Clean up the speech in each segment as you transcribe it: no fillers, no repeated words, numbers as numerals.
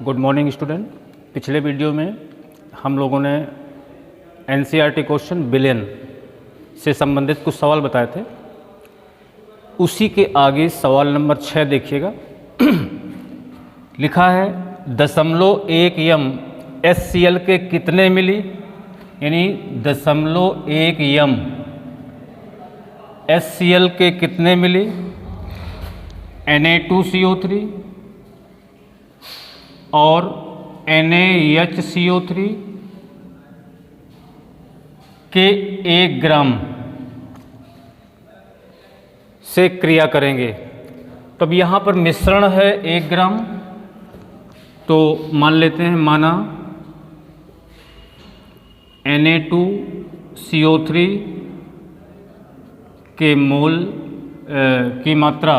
Good morning student. पिछले video में हम लोगों ने एनसीईआरटी क्वेश्चन बिलियन से संबंधित कुछ सवाल बताए थे। उसी के आगे सवाल नंबर 6 देखिएगा। लिखा है 0.1 यम HCl के कितने मिली, यानी 0.1 यम HCl के कितने मिली Na2CO3 और NaHCO3 के 1 ग्राम से क्रिया करेंगे। तो अब यहाँ पर मिश्रण है 1 ग्राम, तो मान लेते हैं, माना Na2CO3 के मोल की मात्रा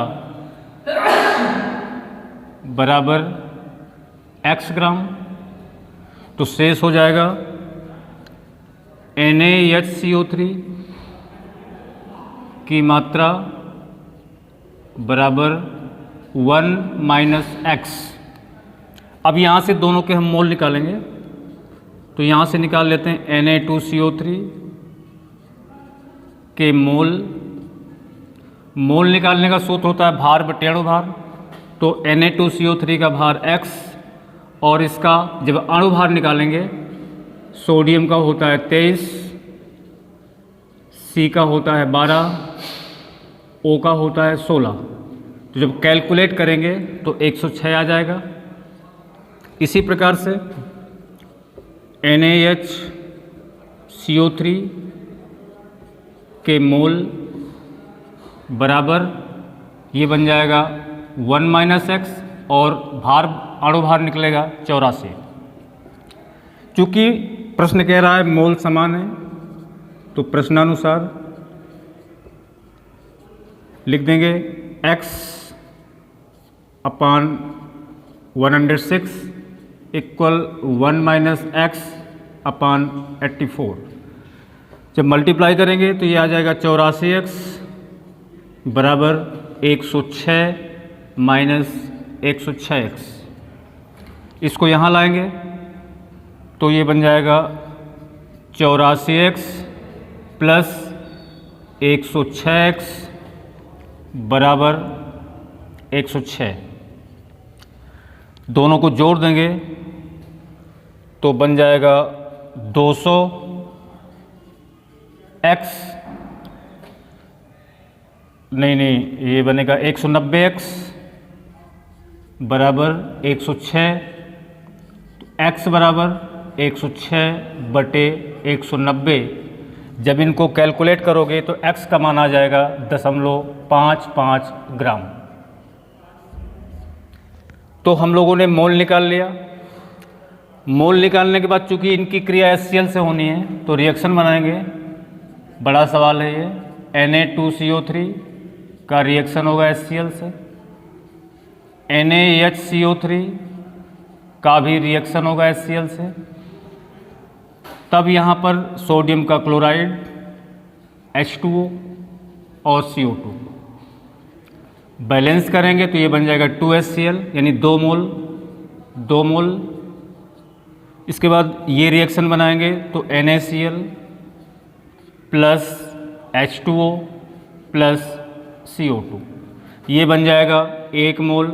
बराबर x ग्राम, तो शेष हो जाएगा NaHCO3 की मात्रा बराबर 1 - x। अब यहाँ से दोनों के हम मोल निकालेंगे, तो यहाँ से निकाल लेते हैं Na2CO3 के मोल निकालने का सूत्र होता है भार बटे अणुभार। तो Na2CO3 का भार x और इसका जब अणुभार निकालेंगे, सोडियम का होता है 23, C का होता है 12, O का होता है 16। तो जब कैलकुलेट करेंगे तो 106 आ जाएगा। इसी प्रकार से NaHCO3 के मोल बराबर ये बन जाएगा 1 - x और भार अणुभार निकलेगा 84। चूँकि प्रश्न कह रहा है मोल समान है, तो प्रश्नानुसार लिख देंगे x अपान 106 इक्वल 1 - x अपान 84। जब मल्टीप्लाई करेंगे तो ये आ जाएगा 84x बराबर 106 माइनस 106x। इसको यहाँ लाएंगे तो ये बन जाएगा 84x प्लस 106x बराबर 106। दोनों को जोड़ देंगे तो बन जाएगा 200x, नहीं, ये बनेगा 190x बराबर 106। तो x बराबर 106 बटे 190। जब इनको कैलकुलेट करोगे तो x का मान आ जाएगा 0.55 ग्राम। तो हम लोगों ने मोल निकाल लिया। मोल निकालने के बाद चूंकि इनकी क्रिया HCl से होनी है तो रिएक्शन बनाएंगे। बड़ा सवाल है ये। Na2CO3 का रिएक्शन होगा HCl से, NaHCO3 का भी रिएक्शन होगा HCl से। तब यहाँ पर सोडियम का क्लोराइड H2O और CO2 बैलेंस करेंगे तो ये बन जाएगा 2HCl यानी 2 मोल। इसके बाद ये रिएक्शन बनाएंगे तो NaCl plus H2O plus CO2 ये बन जाएगा 1 मोल।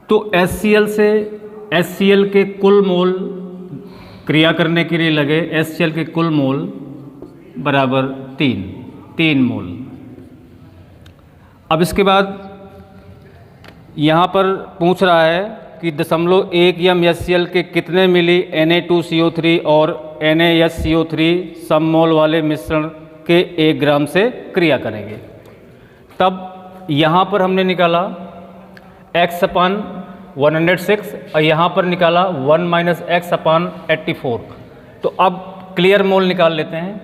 तो HCl से HCl के कुल मोल क्रिया करने के लिए लगे, HCl के कुल मोल बराबर 3 मोल। अब इसके बाद यहाँ पर पूछ रहा है कि 0.1 यम HCl के कितने मिली Na2CO3 और NaHCO3 सम मोल वाले मिश्रण के 1 ग्राम से क्रिया करेंगे। तब यहाँ पर हमने निकाला x अपान 106 और यहाँ पर निकाला 1 - x अपान 84। तो अब क्लियर मोल निकाल लेते हैं।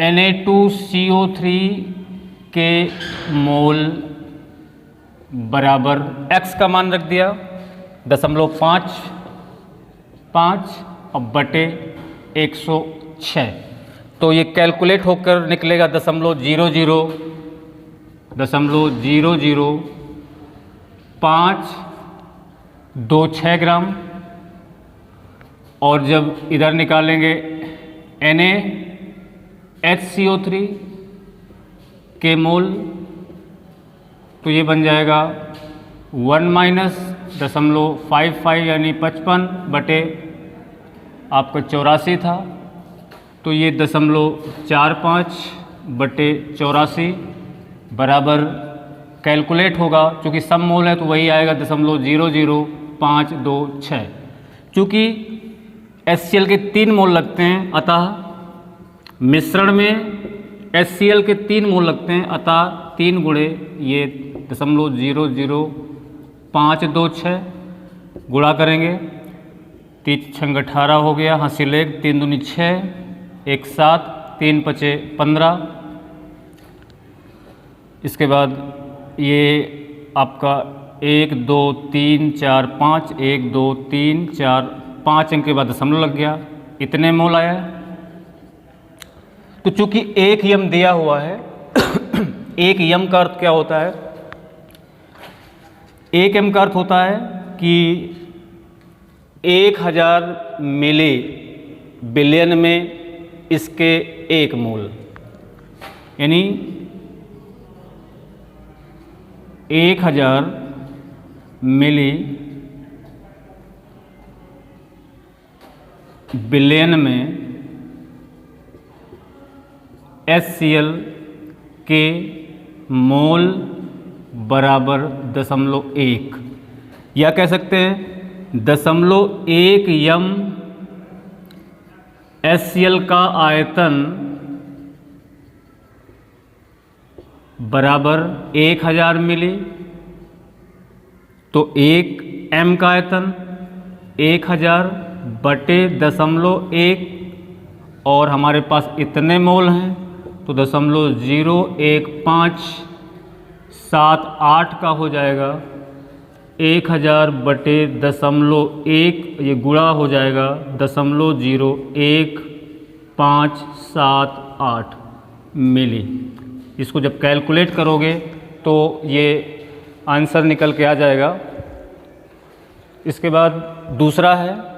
Na2CO3 के मोल बराबर x का मान रख दिया 0.55 और बटे 106। तो ये कैलकुलेट होकर निकलेगा 0.00 526 ग्राम। और जब इधर निकालेंगे NaHCO3 के मोल, तो ये बन जाएगा 1-0.55 यानी 55 बटे आपका 84 था, तो ये 0.45 बटे 84 बराबर कैलकुलेट होगा। चूँकि सब मोल है तो वही आएगा 0.00526। चूँकि HCl के 3 मोल लगते हैं, अतः मिश्रण में HCl के 3 मोल लगते हैं, अतः 3 गुणे ये 0.00526 गुणा करेंगे। 3 18 हो गया, हासिल 1, 3 दूनी 6, 1 7, 3 5 15। इसके बाद ये आपका 1 2 3 4 5, 1 2 3 4 5 अंक के बाद दशमलव लग गया, इतने मोल आया। तो चूंकि एक यम दिया हुआ है एक यम का अर्थ क्या होता है? एक यम का अर्थ होता है कि 1000 मिली बिलियन में इसके 1 मोल, यानी 1000 मिली बिलियन में HCl के मोल बराबर 0.1, या कह सकते हैं 0.1 यम HCl का आयतन बराबर 1000 मिली। तो 1 m का आयतन 1000 बटे 0.1, और हमारे पास इतने मोल हैं तो 0.01578 का हो जाएगा 1000 बटे 0.1, ये गुणा हो जाएगा 0.01578 मिली। इसको जब कैलकुलेट करोगे तो ये आंसर निकल के आ जाएगा। इसके बाद दूसरा है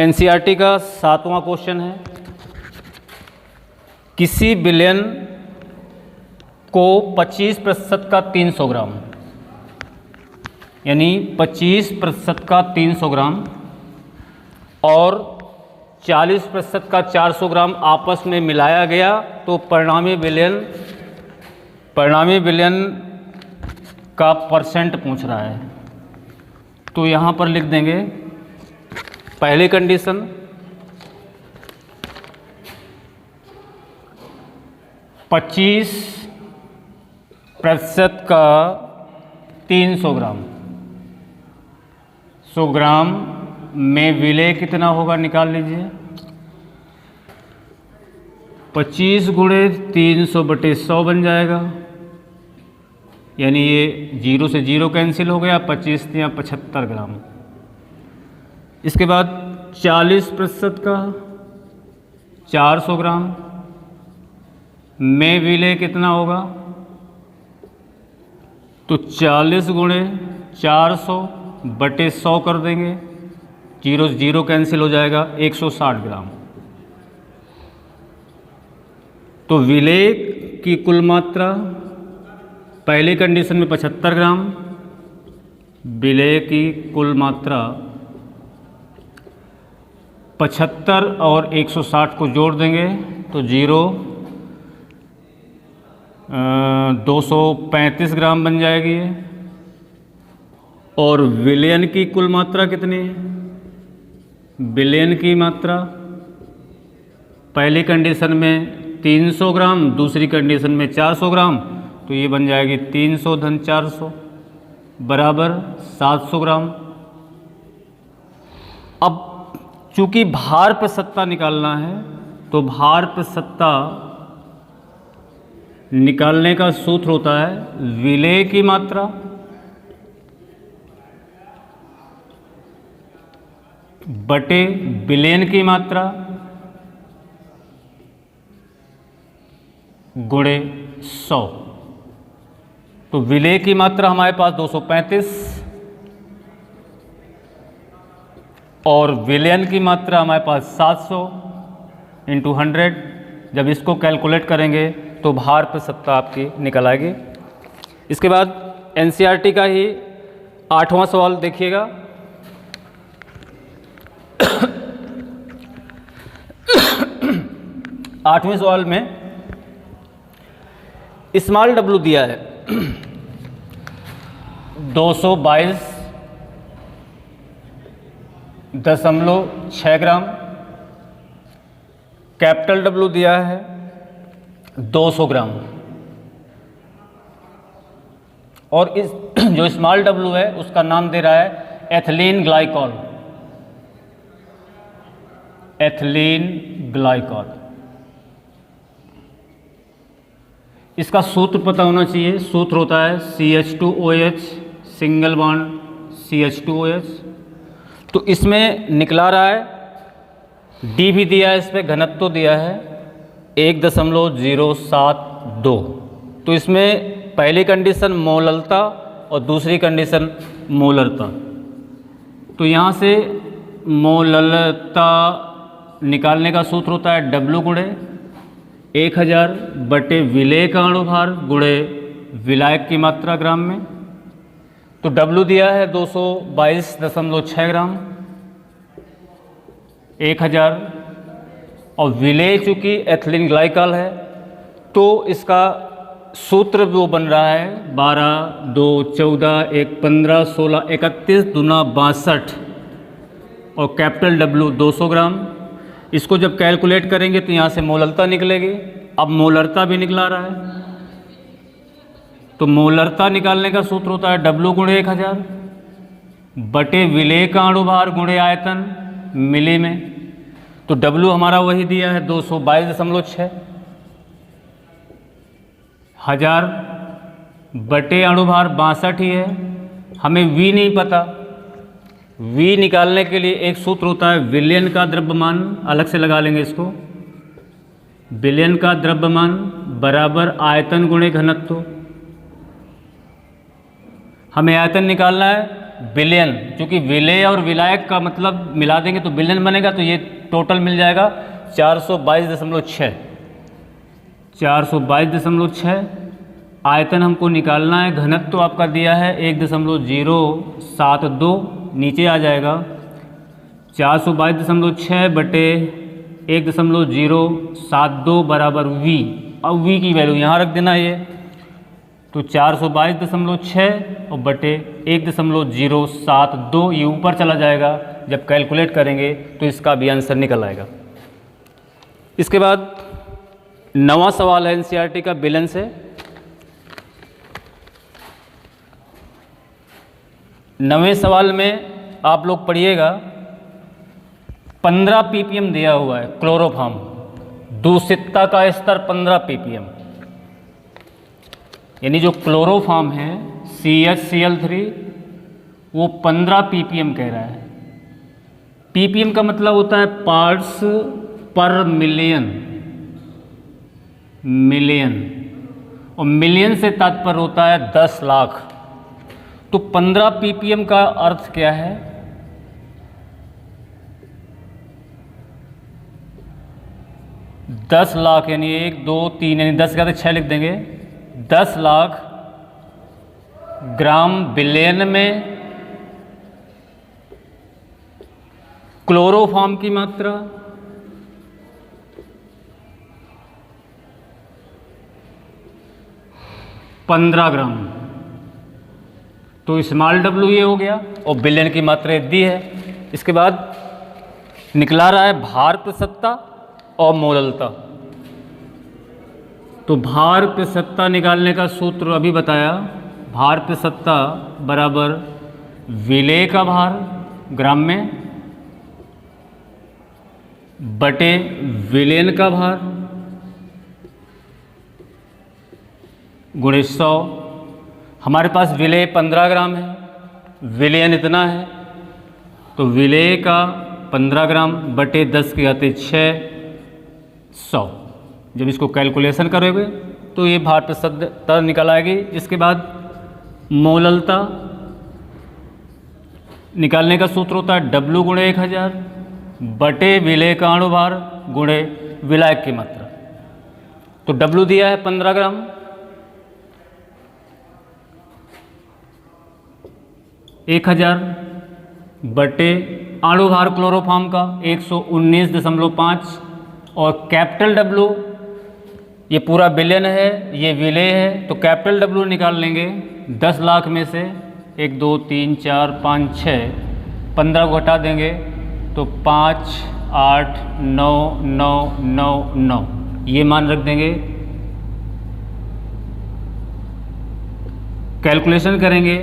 NCERT का 7वां क्वेश्चन है, किसी बिलियन को 25% का 300 ग्राम, यानी 25% का 300 ग्राम और 40% का 400 ग्राम आपस में मिलाया गया तो परिणामी बिलियन का परसेंट पूछ रहा है। तो यहाँ पर लिख देंगे पहली कंडीशन, 25% का 300 ग्राम, 100 ग्राम में विलय कितना होगा निकाल लीजिए। 25 गुणे 300 बटे 100 बन जाएगा, यानी ये 0 से 0 कैंसिल हो गया, 25 या 75 ग्राम। इसके बाद 40% का 400 ग्राम में विलय कितना होगा, तो 40 गुणे 400 बटे 100 कर देंगे, 0 से 0 कैंसिल हो जाएगा, 160 ग्राम। तो विलय की कुल मात्रा पहली कंडीशन में 75 ग्राम, विलय की कुल मात्रा 75 और 160 को जोड़ देंगे तो 235 ग्राम बन जाएगी ये। और विलयन की कुल मात्रा कितनी है? विलयन की मात्रा पहली कंडीशन में 300 ग्राम, दूसरी कंडीशन में 400 ग्राम, तो ये बन जाएगी 300 धन 400 बराबर 700 ग्राम। अब चूंकि भार पर सत्ता निकालना है तो भार पर सत्ता निकालने का सूत्र होता है विलय की मात्रा बटे विलयन की मात्रा गुणे 100। तो तो विलेय की मात्रा हमारे पास 235 और विलयन की मात्रा हमारे पास 700 इंटू 100। जब इसको कैलकुलेट करेंगे तो भार प्रतिशतता आपकी निकल आएगी। इसके बाद एनसीईआरटी का ही 8वां सवाल देखिएगा। 8वें सवाल में स्मॉल डब्लू दिया है 222.6 ग्राम, कैपिटल डब्लू दिया है 200 ग्राम और इस जो स्मॉल डब्लू है उसका नाम दे रहा है एथिलीन ग्लाइकॉल। एथिलीन ग्लाइकॉल, इसका सूत्र पता होना चाहिए। सूत्र होता है CH2OH सिंगल बॉन्ड CH2OH। तो इसमें निकला रहा है डी भी दिया है, इस पर घनत्व दिया है 1.072। तो इसमें पहली कंडीशन मोललता और दूसरी कंडीशन मोलरता। तो यहाँ से मोललता निकालने का सूत्र होता है W गुणे 1000 बटे विलेय का अणुभार गुणे विलायक की मात्रा ग्राम में। तो W दिया है 222.6 ग्राम 1000 और विलेय चूँकि एथिलीन ग्लाइकॉल है तो इसका सूत्र वो बन रहा है 12, 2, 14, 1, 15, 16, 31 दूना 62 और कैपिटल W 200 ग्राम। इसको जब कैलकुलेट करेंगे तो यहाँ से मोलरता निकलेगी। अब मोलरता भी निकला रहा है तो मोलरता निकालने का सूत्र होता है W गुणे 1000 बटे विलेय का अणुभार गुणे आयतन मिली में। तो W हमारा वही दिया है 222.6 1000 बटे अणुभार 62 ही है। हमें V नहीं पता। V निकालने के लिए एक सूत्र होता है विलयन का द्रव्यमान, अलग से लगा लेंगे इसको। विलयन का द्रव्यमान बराबर आयतन गुणे घनत्व। हमें आयतन निकालना है विलयन, क्योंकि विलेय और विलायक का मतलब मिला देंगे तो विलयन बनेगा। तो ये टोटल मिल जाएगा 422.6। 422.6 आयतन हमको निकालना है। घनत्व तो आपका दिया है 1.072, नीचे आ जाएगा 422.6 बटे 1.072 बराबर V। अब V की वैल्यू यहाँ रख देना ये। तो 422.6 और बटे 1.072 ये ऊपर चला जाएगा। जब कैलकुलेट करेंगे तो इसका भी आंसर निकल आएगा। इसके बाद 9वां सवाल है एनसीईआरटी का विलयन से। 9वें सवाल में आप लोग पढ़िएगा 15 ppm दिया हुआ है क्लोरोफॉर्म, दूषितता का स्तर 15 ppm। यानी जो क्लोरोफॉर्म है CHCl3 वो 15 ppm कह रहा है। ppm का मतलब होता है पार्ट्स पर मिलियन, और मिलियन से तात्पर्य होता है 10 लाख। तो 15 ppm का अर्थ क्या है? 10 लाख यानी 1, 2, 3 यानी 10 का 6 लिख देंगे। 10 लाख ग्राम बिलियन में क्लोरोफॉर्म की मात्रा 15 ग्राम। तो स्मॉल W ये हो गया और बिलियन की मात्रा दी है। इसके बाद निकला रहा है भार प्रतिशतता और मोललता। तो भार प्रतिशतता निकालने का सूत्र अभी बताया। भार प्रतिशतता बराबर विलेय का भार ग्राम में बटे विलयन का भार गुणे 100। हमारे पास विलेय 15 ग्राम है, विलयन इतना है, तो विलेय का 15 ग्राम बटे 10 की घात 6 100। जब इसको कैलकुलेशन करोगे तो ये भार प्रतिशतता निकल आएगी। इसके बाद मोललता निकालने का सूत्र होता है W गुणे 1000 बटे विलेय का अणुभार गुणे विलायक की मात्रा। तो W दिया है 15 ग्राम, एक 1000 बटे अणुभार क्लोरोफॉर्म का 119.5 और कैपिटल W, ये पूरा बिलियन है, ये विलेय है, तो कैपिटल W निकाल लेंगे 10 लाख में से 1 2 3 4 5 6, 15 को हटा देंगे तो 5 8 9 9 9 9 ये मान रख देंगे। कैलकुलेशन करेंगे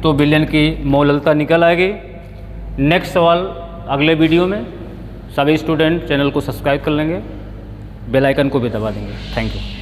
तो बिलियन की मोललता निकल आएगी। नेक्स्ट सवाल अगले वीडियो में। सभी स्टूडेंट चैनल को सब्सक्राइब कर लेंगे, बेल आइकन को भी दबा देंगे। Thank you.